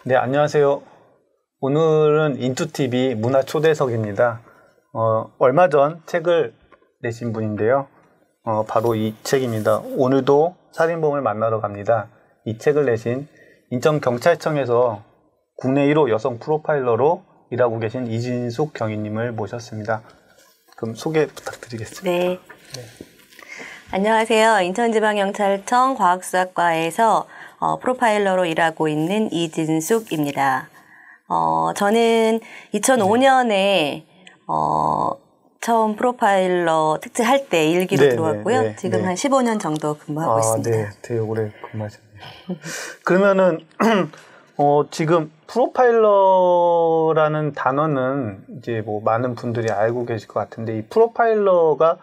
네, 안녕하세요. 오늘은 인투TV 문화초대석입니다. 얼마 전 책을 내신 분인데요. 바로 이 책입니다. 오늘도 살인범을 만나러 갑니다. 이 책을 내신 인천경찰청에서 국내 1호 여성 프로파일러로 일하고 계신 이진숙 경위님을 모셨습니다. 그럼 소개 부탁드리겠습니다. 네. 안녕하세요. 인천지방경찰청 과학수사과에서 프로파일러로 일하고 있는 이진숙입니다. 저는 2005년에 처음 프로파일러 특채할 때 일기로 들어왔고요. 지금 한 15년 정도 근무하고 있습니다. 네, 되게 오래 근무하셨네요. 그러면은 지금 프로파일러라는 단어는 이제 뭐 많은 분들이 알고 계실 것 같은데, 이 프로파일러가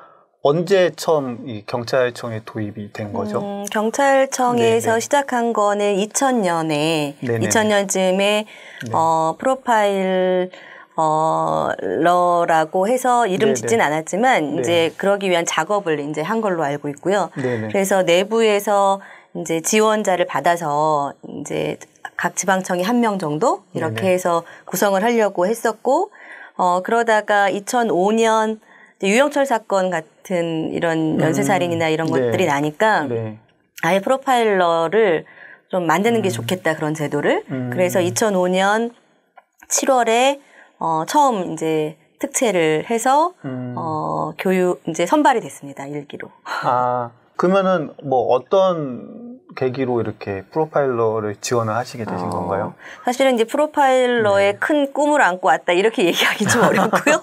언제 처음 이 경찰청에 도입이 된 거죠? 경찰청에서 시작한 거는 2000년에 2000년쯤에 프로파일러라고 해서 이름 짓진 않았지만 이제 그러기 위한 작업을 이제 한 걸로 알고 있고요. 그래서 내부에서 이제 지원자를 받아서 이제 각 지방청이 1명 정도 이렇게 해서 구성을 하려고 했었고, 그러다가 2005년 유영철 사건 같은 이런 연쇄살인이나 이런 것들이 나니까 아예 프로파일러를 좀 만드는 게 좋겠다, 그런 제도를. 그래서 2005년 7월에 처음 이제 특채를 해서 이제 선발이 됐습니다, 일기로. 그러면은 뭐 어떤 계기로 이렇게 프로파일러를 지원을 하시게 되신 건가요? 사실은 이제 프로파일러의 큰 꿈을 안고 왔다, 이렇게 얘기하기 좀 어렵고요.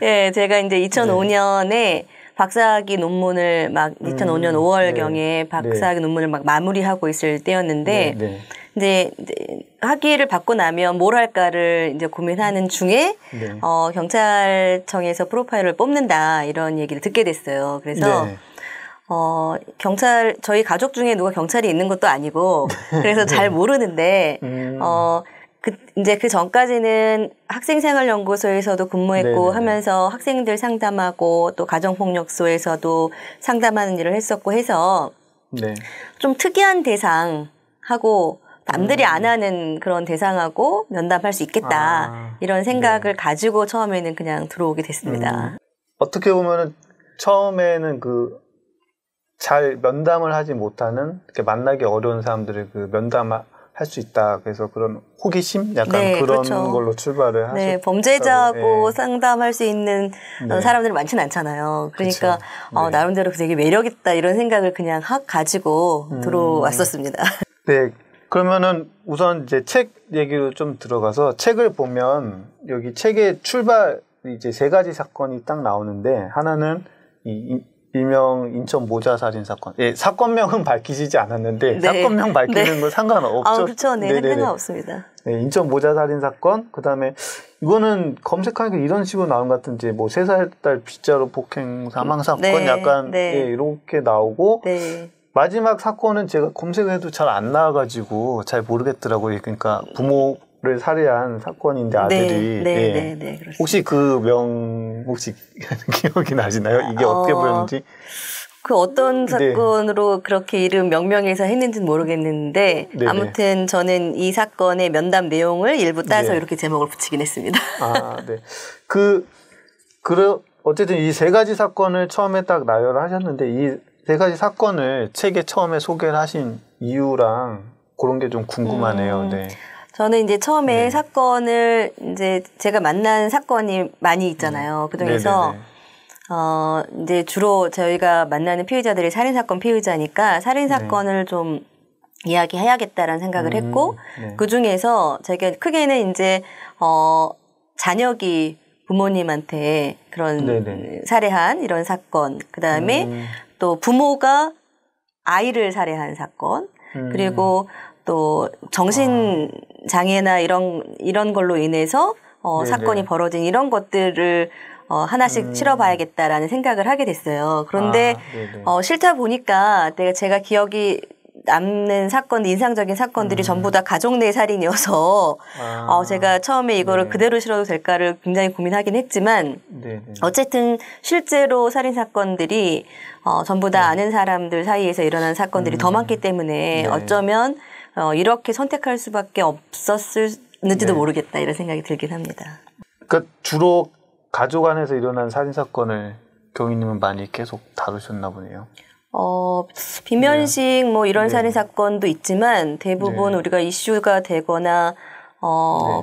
예, 제가 이제 2005년에 박사학위 논문을 막 2005년 5월경에 박사학위 논문을 막 마무리하고 있을 때였는데 이제 학위를 받고 나면 뭘 할까를 이제 고민하는 중에 경찰청에서 프로파일러를 뽑는다, 이런 얘기를 듣게 됐어요. 그래서 저희 가족 중에 누가 경찰이 있는 것도 아니고, 그래서 잘 모르는데, 이제 그 전까지는 학생생활연구소에서도 근무했고 하면서 학생들 상담하고 또 가정폭력소에서도 상담하는 일을 했었고 해서 좀 특이한 대상하고 남들이 안 하는 그런 대상하고 면담할 수 있겠다, 이런 생각을 가지고 처음에는 그냥 들어오게 됐습니다. 어떻게 보면은 처음에는 잘 면담을 하지 못하는, 이렇게 만나기 어려운 사람들을 면담할 수 있다, 그래서 그런 호기심? 약간 그런 걸로 출발을 하셨다고. 범죄자하고 상담할 수 있는 사람들은 많지는 않잖아요. 그러니까 나름대로 되게 매력있다, 이런 생각을 그냥 가지고 들어왔었습니다. 네, 그러면은 우선 이제 책 얘기로 좀 들어가서, 책을 보면 여기 책의 출발 이제 3가지 사건이 딱 나오는데, 하나는 일명 인천 모자 살인 사건. 사건명은 밝히시지 않았는데 사건명 밝히는 건 상관없죠? 그렇죠. 상관없습니다. 인천 모자 살인 사건. 그다음에 이거는 검색하니까 이런 식으로 나온 것 같은데, 뭐 3살 딸 빗자루 폭행 사망 사건, 약간 이렇게 나오고, 마지막 사건은 제가 검색을 해도 잘 안 나와가지고 잘 모르겠더라고요. 그러니까 부모를 살해한 사건인데 아들이. 그렇습니다. 혹시 혹시 기억이 나시나요? 이게 어떻게 보였는지? 그 어떤 사건으로 그렇게 이름 명명해서 했는지는 모르겠는데, 아무튼 저는 이 사건의 면담 내용을 일부 따서 이렇게 제목을 붙이긴 했습니다. 어쨌든 이 3가지 사건을 처음에 딱 나열을 하셨는데, 이 3가지 사건을 책에 처음에 소개를 하신 이유랑 그런 게 좀 궁금하네요. 저는 이제 처음에 사건을, 이제 제가 만난 사건이 많이 있잖아요. 그중에서 이제 주로 저희가 만나는 피의자들이 살인사건 피의자니까 살인사건을 좀 이야기해야겠다라는 생각을 했고, 그 중에서 제가 크게는 이제 자녀기 부모님한테 그런 살해한 이런 사건, 그 다음에 또 부모가 아이를 살해한 사건, 그리고 또 정신장애나 이런 걸로 인해서 사건이 벌어진 이런 것들을 하나씩 치러봐야겠다라는 생각을 하게 됐어요. 그런데 싫다 보니까 제가 기억이 남는 사건, 인상적인 사건들이 전부 다 가족 내 살인이어서 제가 처음에 이거를 그대로 실어도 될까를 굉장히 고민하긴 했지만 어쨌든 실제로 살인 사건들이 전부 다 아는 사람들 사이에서 일어난 사건들이 더 많기 때문에 어쩌면 이렇게 선택할 수밖에 없었을는지도 모르겠다 이런 생각이 들긴 합니다. 그러니까 주로 가족 안에서 일어난 살인 사건을 경위님은 많이 계속 다루셨나 보네요. 비면식 뭐 이런 살인 사건도 있지만 대부분 우리가 이슈가 되거나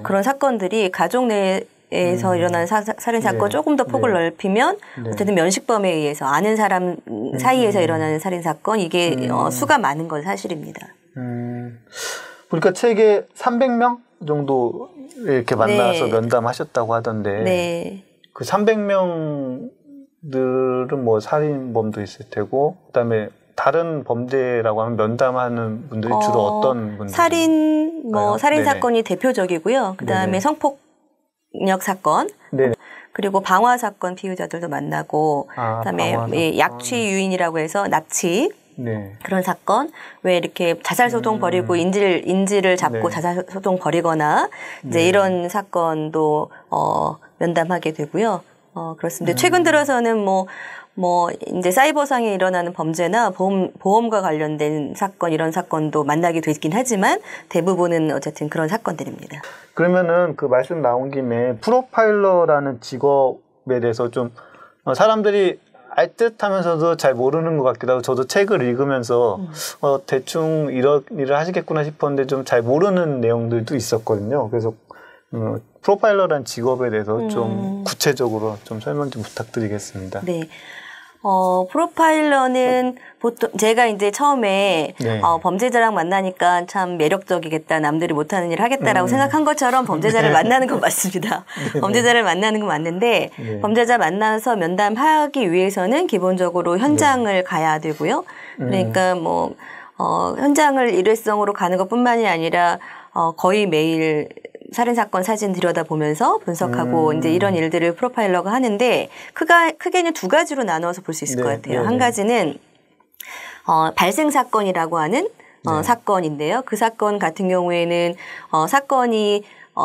그런 사건들이 가족 내에서 일어난 살인 사건 조금 더 폭을 넓히면 어쨌든 면식범에 의해서 아는 사람 사이에서 일어나는 살인 사건 이게 수가 많은 건 사실입니다. 그러니까 책에 300명 정도 이렇게 만나서 면담하셨다고 하던데 그 300명들은 뭐 살인범도 있을 테고 그다음에 다른 범죄라고 하면 면담하는 분들이 주로 어떤 분들? 살인 사건이 대표적이고요. 그다음에 성폭력 사건, 그리고 방화 사건 피의자들도 만나고, 그다음에 약취 유인이라고 해서 납치 그런 사건, 왜 이렇게 자살 소동 벌이고 인질을 잡고 자살 소동 벌이거나 이제 이런 사건도 면담하게 되고요. 그렇습니다. 최근 들어서는 이제 사이버상에 일어나는 범죄나 보험과 관련된 사건, 이런 사건도 만나게 되긴 하지만 대부분은 어쨌든 그런 사건들입니다. 그러면은 그 말씀 나온 김에 프로파일러라는 직업에 대해서 좀 사람들이 알 듯 하면서도 잘 모르는 것 같기도 하고 저도 책을 읽으면서 대충 이런 일을 하시겠구나 싶었는데 좀 잘 모르는 내용들도 있었거든요. 그래서 프로파일러라는 직업에 대해서 좀 구체적으로 좀 설명 좀 부탁드리겠습니다. 네. 프로파일러는 보통 제가 이제 처음에 범죄자랑 만나니까 참 매력적이겠다, 남들이 못하는 일을 하겠다라고 생각한 것처럼 범죄자를 만나는 건 맞습니다. 범죄자를 만나는 건 맞는데 범죄자 만나서 면담하기 위해서는 기본적으로 현장을 가야 되고요. 그러니까 현장을 일회성으로 가는 것뿐만이 아니라 거의 매일 살인사건 사진 들여다보면서 분석하고 이제 이런 일들을 프로파일러가 하는데 크게는 두 가지로 나눠서 볼 수 있을 것 같아요. 한 가지는 발생사건이라고 하는 사건인데요. 그 사건 같은 경우에는 사건이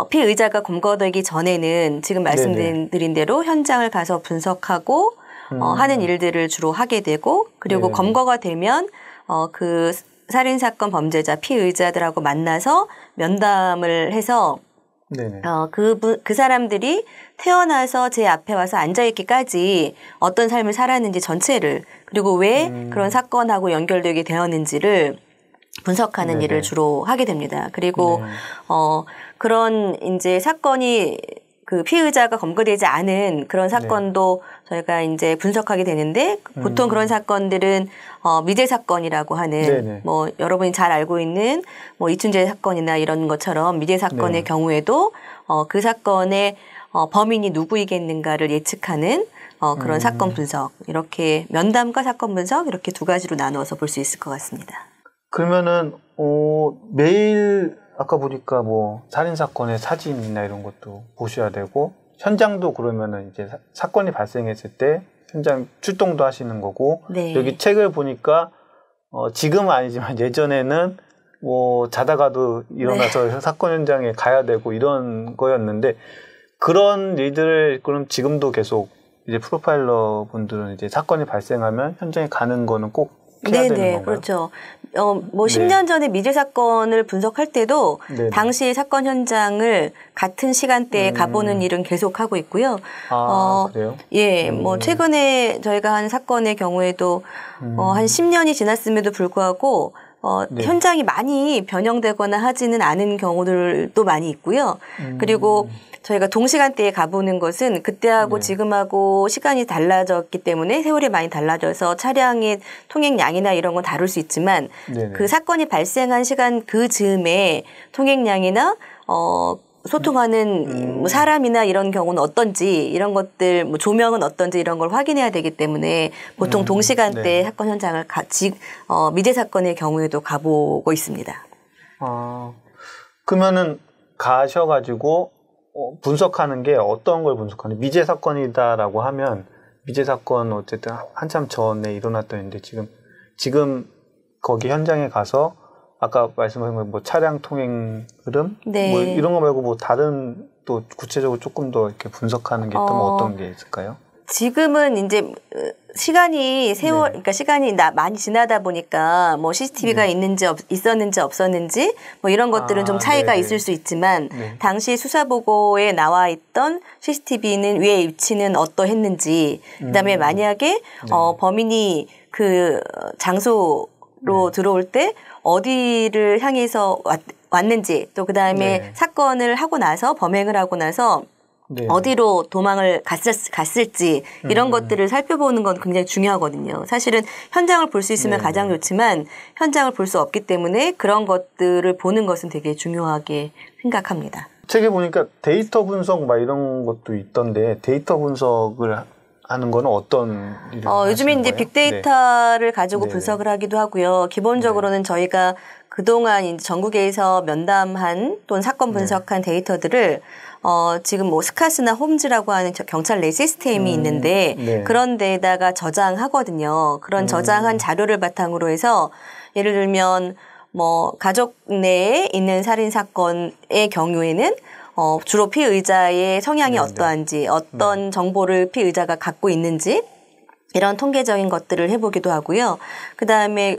피의자가 검거되기 전에는 지금 말씀드린 대로 현장을 가서 분석하고 하는 일들을 주로 하게 되고 그리고 검거가 되면 그 살인사건 범죄자 피의자들하고 만나서 면담을 해서 그 사람들이 태어나서 제 앞에 와서 앉아있기까지 어떤 삶을 살았는지 전체를 그리고 왜 그런 사건하고 연결되게 되었는지를 분석하는 일을 주로 하게 됩니다. 그리고 그런 이제 사건이 그 피의자가 검거되지 않은 그런 사건도 저희가 이제 분석하게 되는데 보통 그런 사건들은 미제 사건이라고 하는 여러분이 잘 알고 있는 이춘재 사건이나 이런 것처럼 미제 사건의 경우에도 그 사건의 범인이 누구이겠는가를 예측하는 그런 사건 분석 이렇게 면담과 사건 분석 이렇게 두 가지로 나누어서 볼 수 있을 것 같습니다. 그러면은 매일 아까 보니까 살인사건의 사진이나 이런 것도 보셔야 되고, 현장도 그러면은 이제 사건이 발생했을 때 현장 출동도 하시는 거고, 여기 책을 보니까, 지금은 아니지만 예전에는 자다가도 일어나서 사건 현장에 가야 되고 이런 거였는데, 그런 일들을 그럼 지금도 계속 이제 프로파일러 분들은 이제 사건이 발생하면 현장에 가는 거는 꼭 해야 되는 건가요? 그렇죠. 10년 전에 미제 사건을 분석할 때도 당시 사건 현장을 같은 시간대에 가보는 일은 계속하고 있고요. 그래요? 예, 최근에 저희가 한 사건의 경우에도 한 10년이 지났음에도 불구하고 현장이 많이 변형되거나 하지는 않은 경우들도 많이 있고요. 그리고 저희가 동시간대에 가보는 것은 그때하고 지금하고 시간이 달라졌기 때문에 세월이 많이 달라져서 차량의 통행량이나 이런 건 다를 수 있지만 그 사건이 발생한 시간 그 즈음에 통행량이나 소통하는 사람이나 이런 경우는 어떤지 이런 것들 조명은 어떤지 이런 걸 확인해야 되기 때문에 보통 동시간대에 사건 현장을 미제 사건의 경우에도 가보고 있습니다. 그러면은 가셔가지고 분석하는 게 어떤 걸 분석하는? 미제 사건이다라고 하면 미제 사건 어쨌든 한참 전에 일어났던 일인데 지금 거기 현장에 가서 아까 말씀하신 차량 통행 흐름 이런 거 말고 다른 또 구체적으로 조금 더 이렇게 분석하는 게 또 어떤 게 있을까요? 지금은 이제 시간이 그러니까 시간이 많이 지나다 보니까 뭐 CCTV가 있었는지 없었는지 뭐 이런 것들은 좀 차이가 있을 수 있지만 당시 수사 보고에 나와 있던 CCTV는 위의 위치는 어떠했는지 그다음에 만약에 범인이 그 장소로 들어올 때 어디를 향해서 왔는지 또 그다음에 사건을 하고 나서 범행을 하고 나서 어디로 도망을 갔을지 이런 것들을 살펴보는 건 굉장히 중요하거든요. 사실은 현장을 볼 수 있으면 가장 좋지만 현장을 볼 수 없기 때문에 그런 것들을 보는 것은 되게 중요하게 생각합니다. 책에 보니까 데이터 분석 막 이런 것도 있던데 데이터 분석을 하는 거는 어떤 일을 요즘에 이제 빅데이터를 가지고 분석을 하기도 하고요. 기본적으로는 저희가 그동안 이제 전국에서 면담한 또는 사건 분석한 데이터들을 지금 뭐 스카스나 홈즈라고 하는 경찰 내 시스템이 있는데 그런 데에다가 저장하거든요. 그런 저장한 자료를 바탕으로 해서 예를 들면 뭐 가족 내에 있는 살인 사건의 경우에는 주로 피의자의 성향이 어떠한지 어떤 정보를 피의자가 갖고 있는지 이런 통계적인 것들을 해보기도 하고요. 그다음에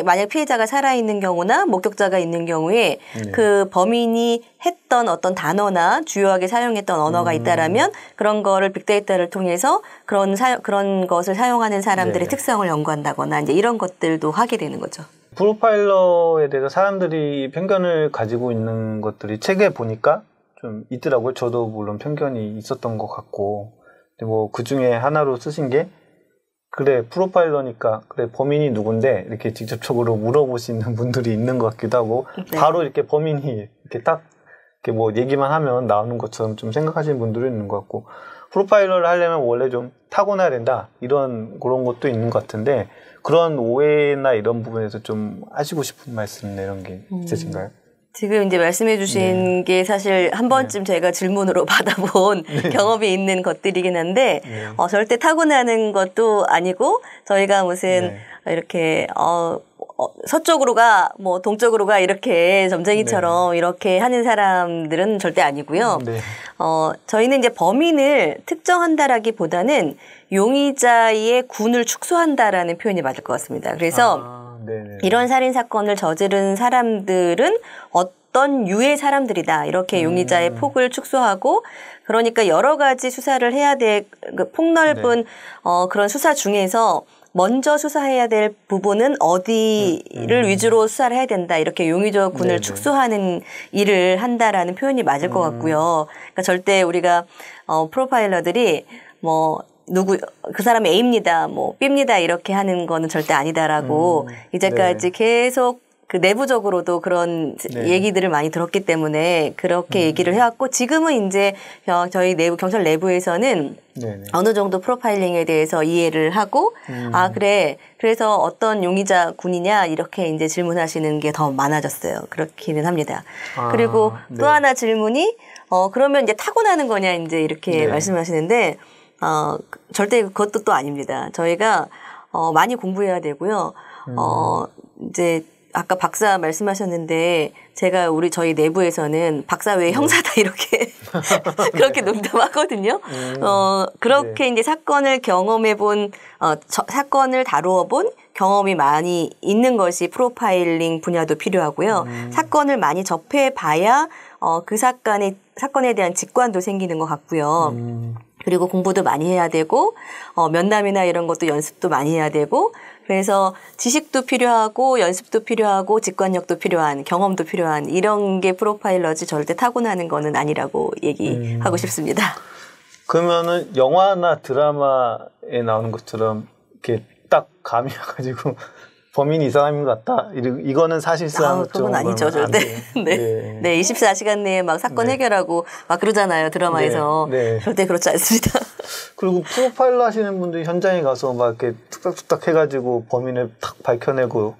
만약 피해자가 살아있는 경우나 목격자가 있는 경우에 그 범인이 했던 어떤 단어나 주요하게 사용했던 언어가 있다라면 그런 거를 빅데이터를 통해서 그런 것을 사용하는 사람들의 특성을 연구한다거나 이제 이런 것들도 하게 되는 거죠. 프로파일러에 대해서 사람들이 편견을 가지고 있는 것들이 책에 보니까 좀 있더라고요. 저도 물론 편견이 있었던 것 같고, 근데 뭐 그 중에 하나로 쓰신 게 그래 프로파일러니까 그래 범인이 누군데 이렇게 직접적으로 물어보시는 분들이 있는 것 같기도 하고 바로 이렇게 범인이 이렇게 딱 이렇게 뭐 얘기만 하면 나오는 것처럼 좀 생각하시는 분들이 있는 것 같고 프로파일러를 하려면 원래 좀 타고나야 된다 그런 것도 있는 것 같은데 그런 오해나 이런 부분에서 좀 하시고 싶은 말씀이나 이런 게 있으신가요? 지금 이제 말씀해 주신 게 사실 한 번쯤 제가 질문으로 받아본 경험이 있는 것들이긴 한데 절대 타고나는 것도 아니고 저희가 무슨 이렇게 서쪽으로 가, 뭐 동쪽으로 가 이렇게 점쟁이처럼 이렇게 하는 사람들은 절대 아니고요. 저희는 이제 범인을 특정한다라기보다는 용의자의 군을 축소한다라는 표현이 맞을 것 같습니다. 그래서 이런 살인 사건을 저지른 사람들은 어떤 유의 사람들이다. 이렇게 용의자의 폭을 축소하고 그러니까 여러 가지 수사를 해야 될 폭넓은 그런 수사 중에서 먼저 수사해야 될 부분은 어디를 위주로 수사를 해야 된다. 이렇게 용의자 군을 축소하는 일을 한다라는 표현이 맞을 것 같고요. 그러니까 절대 우리가 프로파일러들이 뭐 그 사람이 A입니다, 뭐 B입니다 이렇게 하는 거는 절대 아니다라고 이제까지 계속 그 내부적으로도 그런 얘기들을 많이 들었기 때문에 그렇게 얘기를 해왔고 지금은 이제 저희 경찰 내부에서는 어느 정도 프로파일링에 대해서 이해를 하고 그래서 어떤 용의자 군이냐 이렇게 이제 질문하시는 게 더 많아졌어요. 그렇기는 합니다. 그리고 또 하나 질문이 그러면 이제 타고나는 거냐 이제 이렇게 말씀하시는데 절대 그것도 또 아닙니다. 저희가 많이 공부해야 되고요. 이제 아까 박사 말씀하셨는데 제가 저희 내부에서는 박사 외에 형사다 이렇게 그렇게 농담하거든요. 그렇게 이제 사건을 경험해본 사건을 다루어본 경험이 많이 있는 것이 프로파일링 분야도 필요하고요. 사건을 많이 접해봐야 그 사건에 대한 직관도 생기는 것 같고요. 그리고 공부도 많이 해야 되고 면담이나 이런 것도 연습도 많이 해야 되고 그래서 지식도 필요하고 연습도 필요하고 직관력도 필요한 경험도 필요한 이런 게 프로파일러지 절대 타고나는 거는 아니라고 얘기하고 싶습니다. 그러면은 영화나 드라마에 나오는 것처럼 이렇게 딱 감이 와가지고 범인이 이 사람인 것 같다. 이거는 사실상 그건 아니죠, 절대. 네, 24시간 내에 막 사건 해결하고 막 그러잖아요, 드라마에서. 절대 그렇지 않습니다. 그리고 프로파일러 하시는 분들이 현장에 가서 막 이렇게 툭탁툭탁 해가지고 범인을 탁 밝혀내고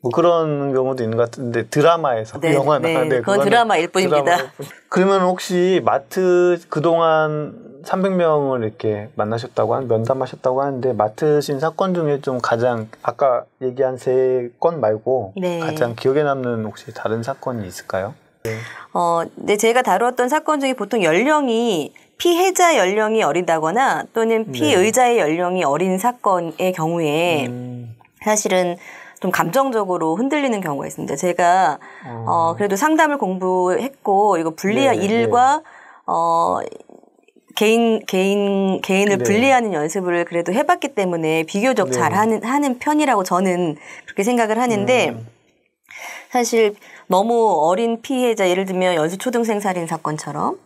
뭐 그런 경우도 있는 것 같은데 드라마에서 영화나 그건 드라마일 뿐입니다. 그러면 혹시 마트 그동안 300명을 이렇게 면담하셨다고 하는데 맡으신 사건 중에 좀 가장 아까 얘기한 3건 말고 가장 기억에 남는 혹시 다른 사건이 있을까요? 네, 제가 다루었던 사건 중에 보통 연령이 피해자 연령이 어리다거나 또는 피의자의 연령이 어린 사건의 경우에 사실은 좀 감정적으로 흔들리는 경우가 있습니다. 제가 그래도 상담을 공부했고 이거 일과 개인을 분리하는 연습을 그래도 해봤기 때문에 비교적 잘 하는 편이라고 저는 그렇게 생각을 하는데 사실 너무 어린 피해자, 예를 들면 연수초등생 살인 사건처럼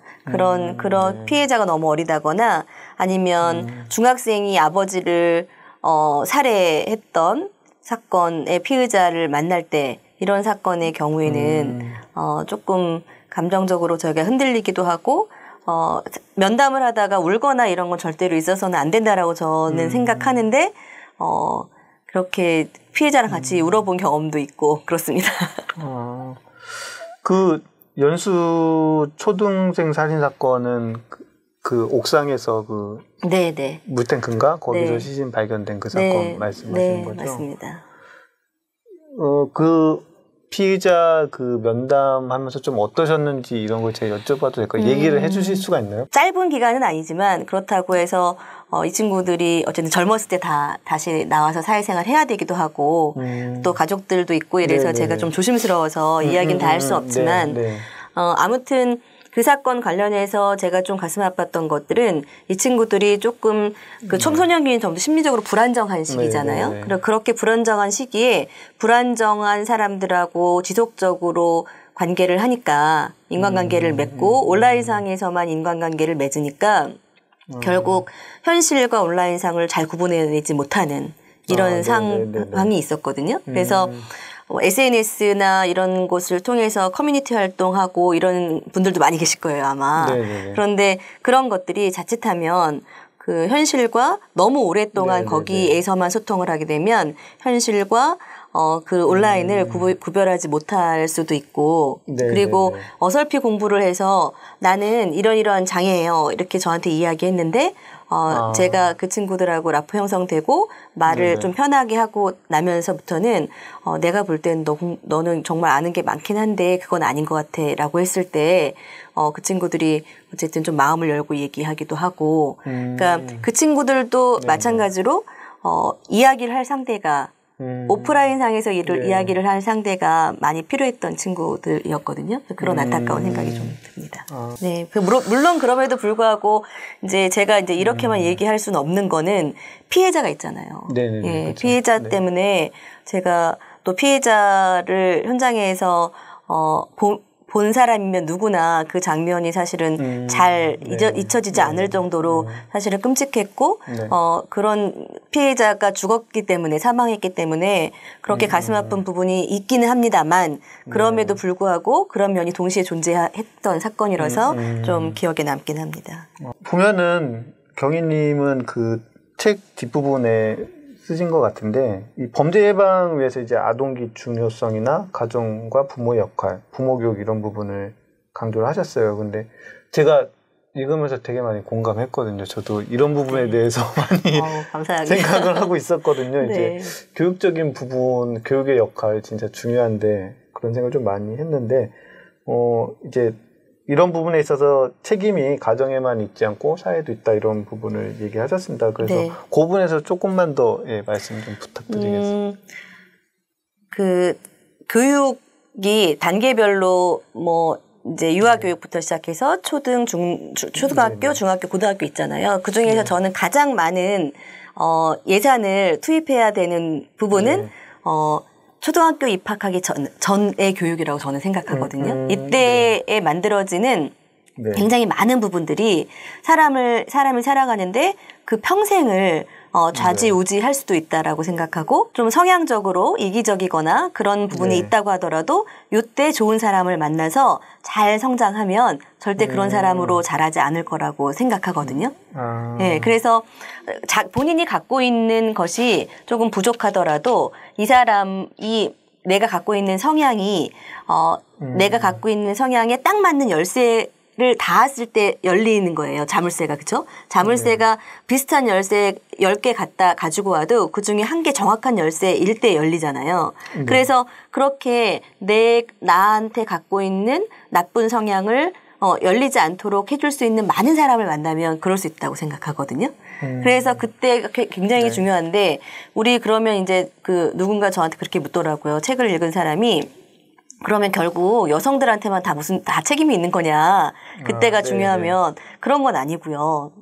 그런 피해자가 너무 어리다거나 아니면 중학생이 아버지를 살해했던 사건의 피의자를 만날 때 이런 사건의 경우에는 조금 감정적으로 저희가 흔들리기도 하고 면담을 하다가 울거나 이런 건 절대로 있어서는 안 된다라고 저는 생각하는데 그렇게 피해자랑 같이 울어본 경험도 있고 그렇습니다. 그 연수 초등생 살인 사건은 그 옥상에서 그 네네 물탱크인가 거기서 시신 발견된 그 사건 말씀하시는 거죠? 네, 맞습니다. 그 피의자 그 면담하면서 좀 어떠셨는지 이런 걸 제가 여쭤봐도 될까요? 얘기를 해주실 수가 있나요? 짧은 기간은 아니지만 그렇다고 해서 이 친구들이 어쨌든 젊었을 때 다시 나와서 사회생활 해야 되기도 하고 또 가족들도 있고 이래서 제가 좀 조심스러워서 이야기는 다 할 수 없지만 아무튼 그 사건 관련해서 제가 좀 가슴 아팠던 것들은 이 친구들이 조금 그 청소년기는 좀 심리적으로 불안정한 시기잖아요. 그리고 그렇게 불안정한 시기에 불안정한 사람들하고 지속적으로 관계를 하니까 인간관계를 맺고 온라인상에서만 인간관계를 맺으니까 결국 현실과 온라인상을 잘 구분해내지 못하는 이런 상황이 있었거든요. 그래서 SNS나 이런 곳을 통해서 커뮤니티 활동하고 이런 분들도 많이 계실 거예요, 아마. 그런데 그런 것들이 자칫하면 그 현실과 너무 오랫동안 거기에서만 소통을 하게 되면 현실과 그 온라인을 구별하지 못할 수도 있고 그리고 어설피 공부를 해서 나는 이러이러한 장애예요. 이렇게 저한테 이야기했는데 제가 그 친구들하고 라포 형성되고 말을 좀 편하게 하고 나면서부터는 내가 볼 땐 너는 정말 아는 게 많긴 한데 그건 아닌 것 같아 라고 했을 때 그 친구들이 어쨌든 좀 마음을 열고 얘기하기도 하고 그러니까 그 친구들도 마찬가지로 이야기를 할 상대가 오프라인 상에서 이야기를 할 상대가 많이 필요했던 친구들이었거든요. 그런 안타까운 생각이 좀 듭니다. 네, 물론 그럼에도 불구하고 이제 제가 이제 이렇게만 얘기할 수는 없는 거는 피해자가 있잖아요. 예, 그렇죠. 피해자 때문에 제가 또 피해자를 현장에서 본 사람이면 누구나 그 장면이 사실은 잘 잊혀지지 않을 정도로 사실은 끔찍했고 그런 피해자가 죽었기 때문에 사망했기 때문에 그렇게 가슴 아픈 부분이 있기는 합니다만 그럼에도 불구하고 그런 면이 동시에 존재했던 사건이라서 좀 기억에 남긴 합니다. 보면은 경희님은 그 책 뒷부분에 쓰신 것 같은데 이 범죄 예방을 위해서 이제 아동기 중요성이나 가정과 부모의 역할, 부모 교육 이런 부분을 강조를 하셨어요. 근데 제가 읽으면서 되게 많이 공감했거든요. 저도 이런 부분에 대해서 많이 생각을 하고 있었거든요. 이제 교육적인 부분, 교육의 역할 진짜 중요한데 그런 생각을 좀 많이 했는데 이제 이런 부분에 있어서 책임이 가정에만 있지 않고 사회도 있다 이런 부분을 얘기하셨습니다. 그래서 그 부분에서 조금만 더 말씀 좀 부탁드리겠습니다. 그 교육이 단계별로 이제 유아교육부터 시작해서 초등학교, 중학교, 고등학교 있잖아요. 그 중에서 저는 가장 많은 예산을 투입해야 되는 부분은 초등학교 입학하기 전의 교육이라고 저는 생각하거든요. 이때에 만들어지는 굉장히 많은 부분들이 사람이 살아가는데 그 평생을 좌지우지할 수도 있다라고 생각하고 좀 성향적으로 이기적이거나 그런 부분이 있다고 하더라도 이때 좋은 사람을 만나서 잘 성장하면 절대 그런 사람으로 자라지 않을 거라고 생각하거든요. 네, 그래서 본인이 갖고 있는 것이 조금 부족하더라도 이 사람이 내가 갖고 있는 성향이 내가 갖고 있는 성향에 딱 맞는 열쇠 를 닿았을 때 열리는 거예요. 자물쇠가. 그렇죠? 자물쇠가 비슷한 열쇠 10개 가지고 와도 그중에 한 개 정확한 열쇠일 때 열리잖아요. 그래서 그렇게 나한테 갖고 있는 나쁜 성향을 열리지 않도록 해줄 수 있는 많은 사람을 만나면 그럴 수 있다고 생각하거든요. 그래서 그때가 굉장히 네. 중요한데 우리 그러면 이제 누군가 저한테 그렇게 묻더라고요. 책을 읽은 사람이 그러면 결국 여성들한테만 다 책임이 있는 거냐. 그때가 중요하면 그런 건 아니고요.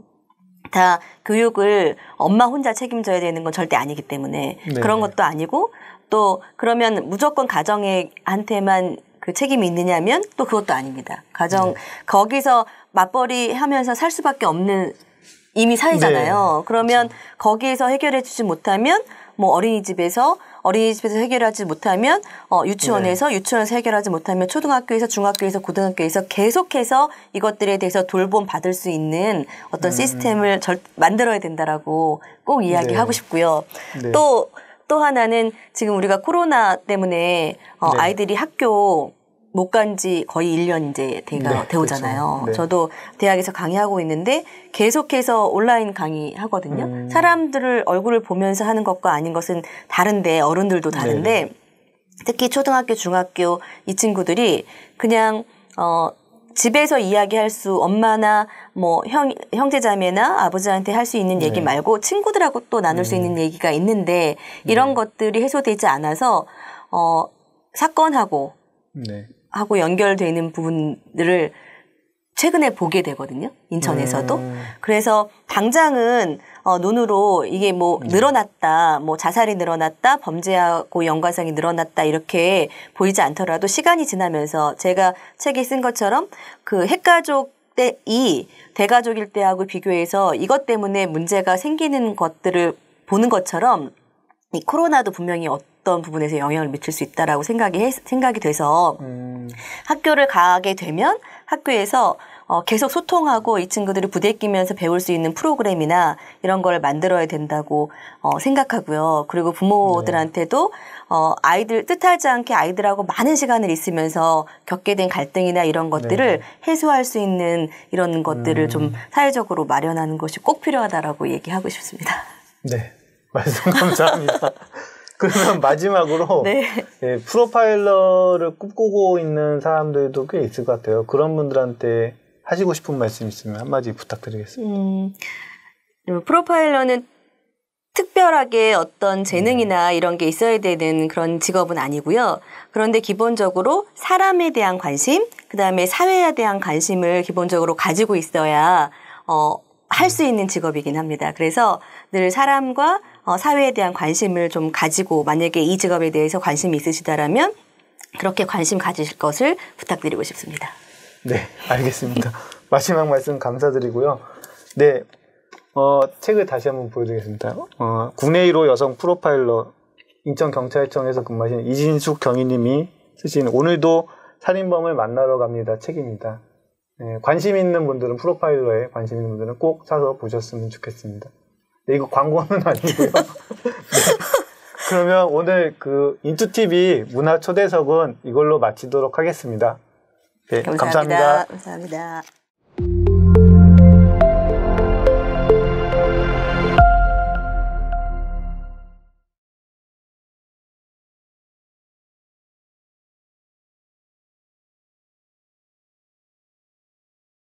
다 교육을 엄마 혼자 책임져야 되는 건 절대 아니기 때문에 네. 그런 것도 아니고 또 그러면 무조건 가정한테만 그 책임이 있느냐면 또 그것도 아닙니다. 네. 거기서 맞벌이 하면서 살 수밖에 없는 이미 사회잖아요. 네. 그러면 그렇죠. 거기에서 해결해 주지 못하면 뭐 어린이집에서 해결하지 못하면 유치원에서 네. 유치원에서 해결하지 못하면 초등학교에서 중학교에서 고등학교에서 계속해서 이것들에 대해서 돌봄 받을 수 있는 어떤 시스템을 만들어야 된다라고 꼭 이야기하고 네. 싶고요. 네. 또 하나는 지금 우리가 코로나 때문에 네. 아이들이 학교 못 간 지 거의 1년 이제 되오잖아요. 그렇죠. 네. 저도 대학에서 강의하고 있는데 계속해서 온라인 강의하거든요. 사람들을 얼굴을 보면서 하는 것과 아닌 것은 다른데 어른들도 다른데 네. 특히 초등학교, 중학교 이 친구들이 그냥 집에서 이야기할 수 엄마나 뭐 형제자매나 아버지한테 할 수 있는 얘기 네. 말고 친구들하고 또 나눌 수 있는 얘기가 있는데 이런 네. 것들이 해소되지 않아서 사건하고 네. 하고 연결되는 부분들을 최근에 보게 되거든요. 인천에서도. 그래서 당장은 눈으로 이게 뭐 늘어났다, 뭐 자살이 늘어났다, 범죄하고 연관성이 늘어났다 이렇게 보이지 않더라도 시간이 지나면서 제가 책에 쓴 것처럼 그 핵가족 때이 대가족일 때하고 비교해서 이것 때문에 문제가 생기는 것들을 보는 것처럼 이 코로나도 분명히 어떤 부분에서 영향을 미칠 수 있다라고 생각이 돼서 학교를 가게 되면 학교에서 계속 소통하고 이 친구들이 부대끼면서 배울 수 있는 프로그램이나 이런 걸 만들어야 된다고 생각하고요. 그리고 부모들한테도 아이들 뜻하지 않게 아이들하고 많은 시간을 있으면서 겪게 된 갈등이나 이런 것들을 해소할 수 있는 이런 것들을 좀 사회적으로 마련하는 것이 꼭 필요하다라고 얘기하고 싶습니다. 네, 말씀 감사합니다. 그러면 마지막으로 네. 예, 프로파일러를 꿈꾸고 있는 사람들도 꽤 있을 것 같아요. 그런 분들한테 하시고 싶은 말씀 있으면 한마디 부탁드리겠습니다. 프로파일러는 특별하게 어떤 재능이나 이런 게 있어야 되는 그런 직업은 아니고요. 그런데 기본적으로 사람에 대한 관심, 그다음에 사회에 대한 관심을 기본적으로 가지고 있어야 할 수 있는 직업이긴 합니다. 그래서 늘 사람과 사회에 대한 관심을 좀 가지고 만약에 이 직업에 대해서 관심이 있으시다라면 그렇게 관심 가지실 것을 부탁드리고 싶습니다. 네, 알겠습니다. 마지막 말씀 감사드리고요. 네, 책을 다시 한번 보여드리겠습니다. 국내 1호 여성 프로파일러 인천경찰청에서 근무하시는 이진숙 경위님이 쓰신 오늘도 살인범을 만나러 갑니다 책입니다. 네, 관심 있는 분들은 프로파일러에 관심 있는 분들은 꼭 사서 보셨으면 좋겠습니다. 네, 이거 광고는 아니고요. 네. 그러면 오늘 그 인투TV 문화 초대석은 이걸로 마치도록 하겠습니다. 네, 감사합니다. 감사합니다.